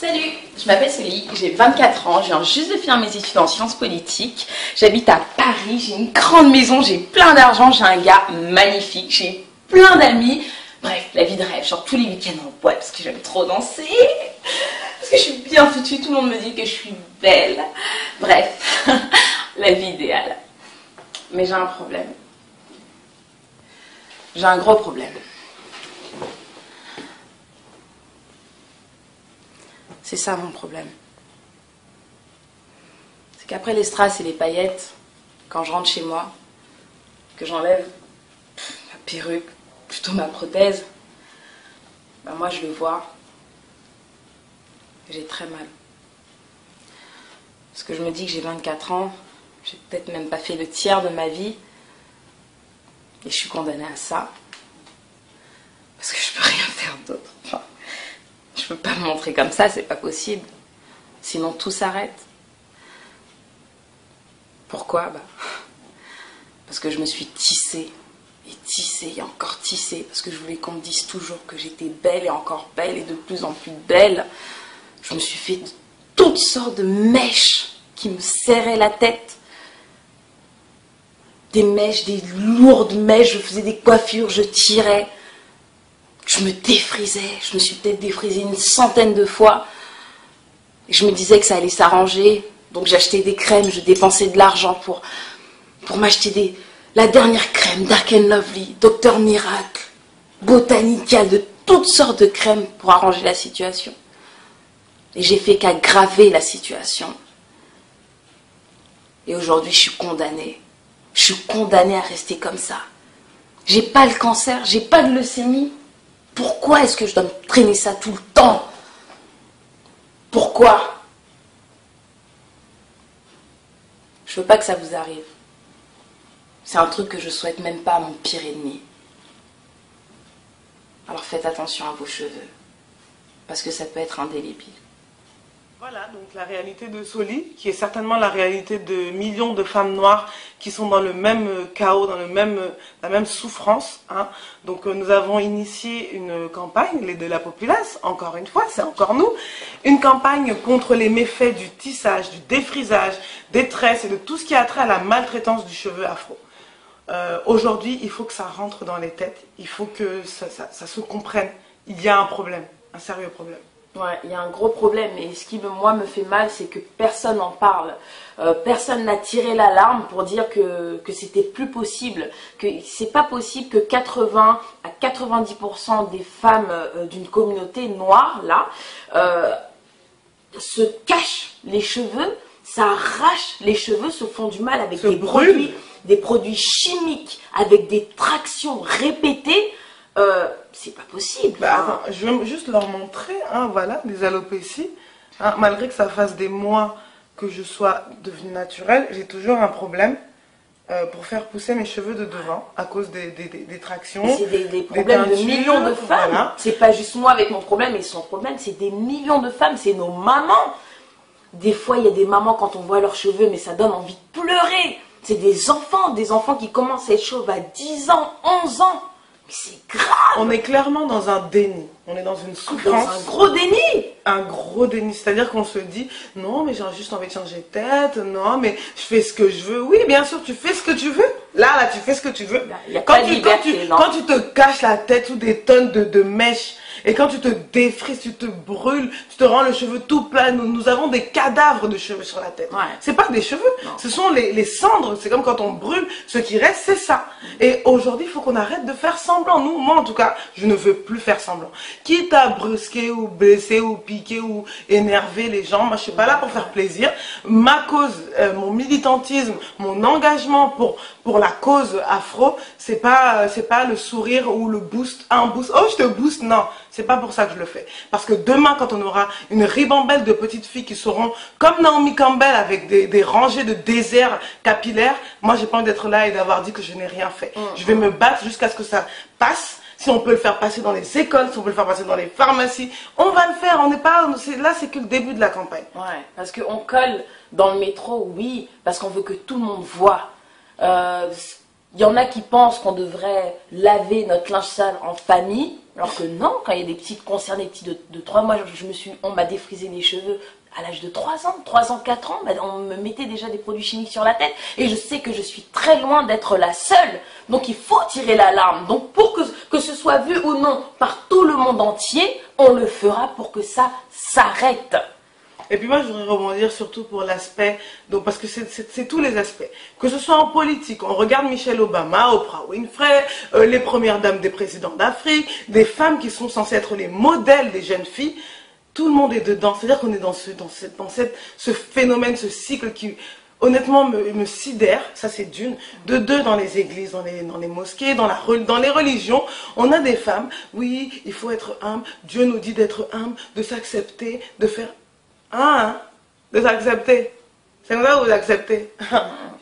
Salut, je m'appelle Célie, j'ai 24 ans, je viens juste de finir mes études en sciences politiques. J'habite à Paris, j'ai une grande maison, j'ai plein d'argent, j'ai un gars magnifique, j'ai plein d'amis. Bref, la vie de rêve, genre tous les week-ends en boîte parce que j'aime trop danser. Parce que je suis bien foutue, tout le monde me dit que je suis belle. Bref, la vie idéale. Mais j'ai un problème. J'ai un gros problème. C'est ça mon problème. C'est qu'après les strass et les paillettes, quand je rentre chez moi, que j'enlève ma perruque, plutôt ma prothèse, ben moi je le vois, j'ai très mal. Parce que je me dis que j'ai 24 ans, j'ai peut-être même pas fait le tiers de ma vie, et je suis condamnée à ça. Parce que je peux rien faire d'autre. Enfin, je peux pas me montrer comme ça, c'est pas possible. Sinon tout s'arrête. Pourquoi? Parce que je me suis tissée, et encore tissée, parce que je voulais qu'on me dise toujours que j'étais belle et encore belle et de plus en plus belle. Je me suis fait toutes sortes de mèches qui me serraient la tête. Des mèches, des lourdes mèches, je faisais des coiffures, je tirais. Je me défrisais, je me suis peut-être défrisée une centaine de fois. Et je me disais que ça allait s'arranger. Donc j'achetais des crèmes, je dépensais de l'argent pour m'acheter la dernière crème, Dark & Lovely, Dr Miracle, Botanica, de toutes sortes de crèmes pour arranger la situation. Et j'ai fait qu'aggraver la situation. Et aujourd'hui, je suis condamnée. Je suis condamnée à rester comme ça. J'ai pas le cancer, j'ai pas de leucémie. Pourquoi est-ce que je dois me traîner ça tout le temps? Pourquoi? Je veux pas que ça vous arrive. C'est un truc que je souhaite même pas à mon pire ennemi. Alors faites attention à vos cheveux. Parce que ça peut être indélébile. Voilà, donc la réalité de Soli, qui est certainement la réalité de millions de femmes noires qui sont dans le même chaos, dans la même souffrance. Hein. Donc nous avons initié une campagne, les de la populace, encore une fois, c'est encore nous, une campagne contre les méfaits du tissage, du défrisage, des tresses et de tout ce qui a trait à la maltraitance du cheveu afro. Aujourd'hui, il faut que ça rentre dans les têtes, il faut que ça se comprenne. Il y a un problème, un sérieux problème. Ouais, il y a un gros problème et ce qui moi me fait mal, c'est que personne n'en parle. Personne n'a tiré l'alarme pour dire que c'était plus possible, que c'est pas possible que 80 à 90% des femmes d'une communauté noire là se cachent les cheveux, s'arrachent les cheveux, se font du mal avec des produits chimiques, avec des tractions répétées. C'est pas possible. Attends, je vais juste leur montrer, hein, voilà, des alopécies. Hein, malgré que ça fasse des mois que je sois devenue naturelle, j'ai toujours un problème pour faire pousser mes cheveux de devant à cause des tractions. C'est des problèmes de millions de femmes. Voilà. C'est pas juste moi avec mon problème et son problème, c'est des millions de femmes, c'est nos mamans. Des fois, il y a des mamans quand on voit leurs cheveux, mais ça donne envie de pleurer. C'est des enfants qui commencent à être chauves à 10 ans, 11 ans. Mais c'est grave. On est clairement dans un déni. On est dans une souffrance. Dans un gros déni. Un gros déni. C'est-à-dire qu'on se dit, non, mais j'ai juste envie de changer de tête. Non, mais je fais ce que je veux. Oui, bien sûr, tu fais ce que tu veux. Là, tu fais ce que tu veux. Quand tu te caches la tête sous des tonnes de mèches, et quand tu te défrises, tu te brûles, tu te rends le cheveu tout plat. Nous avons des cadavres de cheveux sur la tête. Ouais. C'est pas des cheveux, non. Ce sont les cendres. C'est comme quand on brûle, ce qui reste, c'est ça. Et aujourd'hui, il faut qu'on arrête de faire semblant. Moi, en tout cas, je ne veux plus faire semblant. Quitte à brusquer ou blesser ou piquer ou énerver les gens, moi, je suis pas là pour faire plaisir. Ma cause, mon militantisme, mon engagement pour la cause afro, c'est pas le sourire ou le boost, un boost. Oh, je te booste, non. C'est pas pour ça que je le fais. Parce que demain, quand on aura une ribambelle de petites filles qui seront comme Naomi Campbell avec des rangées de déserts capillaires, moi, j'ai pas envie d'être là et d'avoir dit que je n'ai rien fait. Je vais me battre jusqu'à ce que ça passe. Si on peut le faire passer dans les écoles, si on peut le faire passer dans les pharmacies, on va le faire. On n'est pas là, c'est que le début de la campagne. Ouais, parce qu'on colle dans le métro, oui, parce qu'on veut que tout le monde voit. Il y en a qui pensent qu'on devrait laver notre linge sale en famille, alors que non, quand il y a des petits concernés, petits de 3 mois, on m'a défrisé les cheveux à l'âge de 3 ans, 4 ans, on me mettait déjà des produits chimiques sur la tête, et je sais que je suis très loin d'être la seule, donc il faut tirer l'alarme. Donc pour que ce soit vu ou non par tout le monde entier, on le fera pour que ça s'arrête. Et puis moi, je voudrais rebondir surtout pour l'aspect, donc parce que c'est tous les aspects. Que ce soit en politique, on regarde Michelle Obama, Oprah Winfrey, les premières dames des présidents d'Afrique, des femmes qui sont censées être les modèles des jeunes filles. Tout le monde est dedans. C'est-à-dire qu'on est dans ce phénomène, ce cycle qui, honnêtement, me sidère. Ça, c'est d'une. De deux, dans les églises, dans les mosquées, dans les religions, on a des femmes. Oui, il faut être humble. Dieu nous dit d'être humble, de s'accepter, de faire... de s'accepter. C'est vrai ou vous acceptez?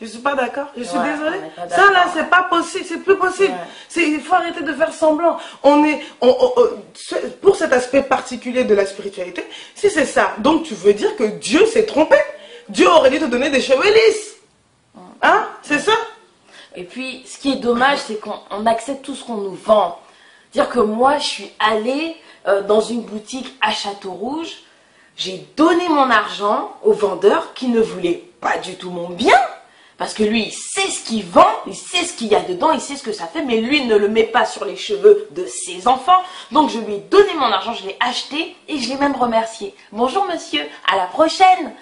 Je suis pas d'accord. Je suis désolée. Ça là, c'est pas possible. C'est plus possible. Il faut arrêter de faire semblant. Pour cet aspect particulier de la spiritualité, si c'est ça, donc tu veux dire que Dieu s'est trompé. Dieu aurait dû te donner des cheveux lisses. Hein? C'est ça? Et puis, ce qui est dommage, c'est qu'on accepte tout ce qu'on nous vend. Dire que moi, je suis allée dans une boutique à Château-Rouge. J'ai donné mon argent au vendeur qui ne voulait pas du tout mon bien. Parce que lui, il sait ce qu'il vend, il sait ce qu'il y a dedans, il sait ce que ça fait, mais lui il ne le met pas sur les cheveux de ses enfants. Donc je lui ai donné mon argent, je l'ai acheté et je l'ai même remercié. Bonjour monsieur, à la prochaine.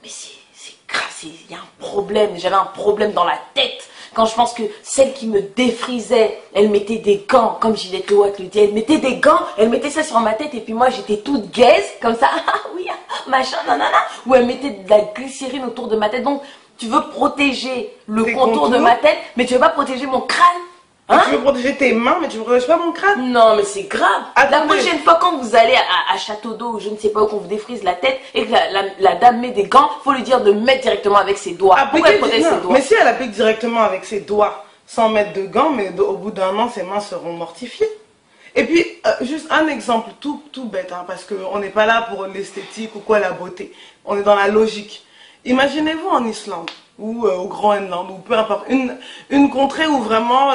Mais c'est grave, il y a un problème, j'avais un problème dans la tête. Quand je pense que celle qui me défrisait, elle mettait des gants, comme Gillette Watt le dit, elle mettait des gants, elle mettait ça sur ma tête et puis moi j'étais toute gaise, comme ça, ah oui, machin, nanana, ou elle mettait de la glycérine autour de ma tête. Donc tu veux protéger le contour de ma tête, mais tu veux pas protéger mon crâne. Hein? Tu veux protéger tes mains, mais tu ne protèges pas mon crâne. Non, mais c'est grave. La prochaine fois quand vous allez à Château d'Eau, ou je ne sais pas où, qu'on vous défrise la tête et que la dame met des gants, faut lui dire de mettre directement avec ses doigts. Pourquoi elle protège ses doigts? Mais si elle applique directement avec ses doigts, sans mettre de gants, mais au bout d'un an, ses mains seront mortifiées. Et puis, juste un exemple tout bête, hein, parce qu'on n'est pas là pour l'esthétique ou quoi, la beauté. On est dans la logique. Imaginez-vous en Islande, ou au Groenland, ou peu importe, une contrée où vraiment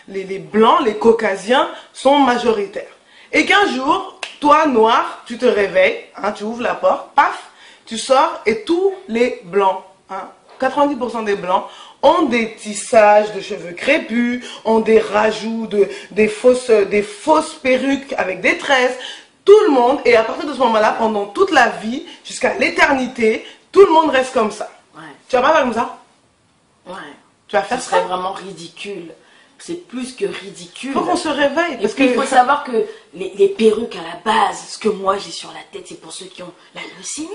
les Blancs, les Caucasiens sont majoritaires. Et qu'un jour, toi, noir, tu te réveilles, hein, tu ouvres la porte, paf, tu sors, et tous les Blancs, hein, 90% des Blancs, ont des tissages de cheveux crépus, ont des rajouts, des fausses perruques avec des tresses. Tout le monde, et à partir de ce moment-là, pendant toute la vie, jusqu'à l'éternité, tout le monde reste comme ça. Ouais. Tu vas pas faire comme ça? Ouais. Tu vas faire ça? Ça serait vraiment ridicule. C'est plus que ridicule. Faut qu'on se réveille. Parce qu'il faut savoir que les perruques à la base, ce que moi j'ai sur la tête, c'est pour ceux qui ont la leucémie,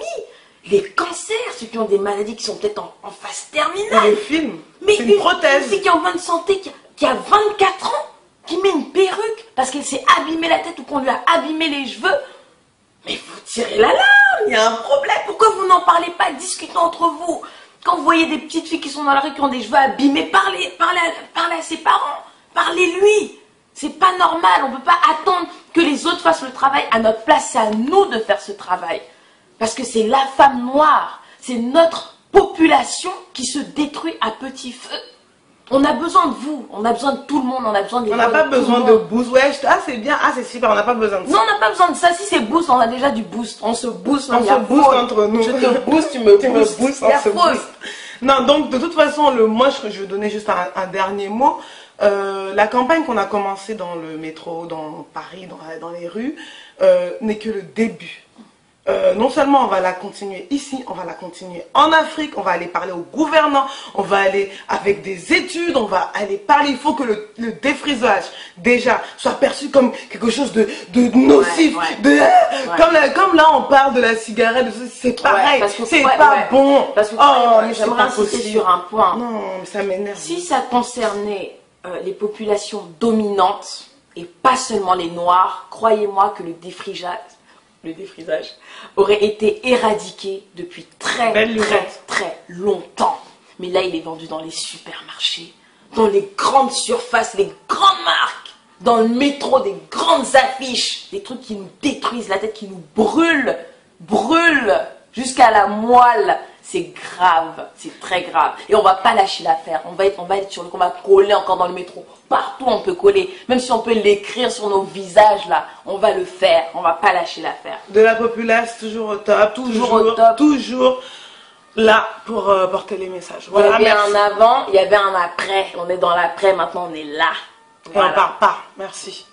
les cancers, ceux qui ont des maladies qui sont peut-être en phase terminale. Les films. Mais une prothèse. Une fille qui est en bonne santé, qui a 24 ans, qui met une perruque parce qu'elle s'est abîmée la tête ou qu'on lui a abîmé les cheveux. Mais vous tirez l'alarme, il y a un problème. Pourquoi vous n'en parlez pas? Discutons entre vous. Quand vous voyez des petites filles qui sont dans la rue, qui ont des cheveux abîmés, parlez à ses parents. Parlez-lui. C'est pas normal. On ne peut pas attendre que les autres fassent le travail à notre place. C'est à nous de faire ce travail. Parce que c'est la femme noire. C'est notre population qui se détruit à petit feu. On a besoin de vous, on a besoin de tout le monde, on a besoin de... On n'a pas besoin de boost, ouais, c'est bien, c'est super, on n'a pas besoin de ça. Non, on n'a pas besoin de ça, si c'est boost, on a déjà du boost, on se booste, on se booste entre nous. Je te booste, tu me boostes, on se booste. Non, donc de toute façon, moi je vais donner juste un dernier mot. La campagne qu'on a commencée dans le métro, dans Paris, dans les rues, n'est que le début. Non seulement on va la continuer ici, on va la continuer en Afrique, on va aller parler aux gouvernants, on va aller avec des études, on va aller parler. Il faut que le défrisage déjà soit perçu comme quelque chose de nocif, comme là on parle de la cigarette, c'est pareil, c'est pas bon. Parce que j'aimerais insister sur un point. Non, ça m'énerve. Si ça concernait les populations dominantes et pas seulement les noirs, croyez-moi que le défrisage aurait été éradiqué depuis très longtemps. Mais là, il est vendu dans les supermarchés, dans les grandes surfaces, les grandes marques, dans le métro, des grandes affiches, des trucs qui nous détruisent la tête, qui nous brûlent jusqu'à la moelle. c'est grave, c'est très grave. Et on va pas lâcher l'affaire. On va être sur le, on va coller encore dans le métro. Partout on peut coller. Même si on peut l'écrire sur nos visages là, on va le faire. On va pas lâcher l'affaire. De la populace, toujours au top. Toujours au top. Toujours là pour porter les messages. Voilà, il y avait un avant, il y avait un après. On est dans l'après, maintenant on est là. Et on part pas. Merci.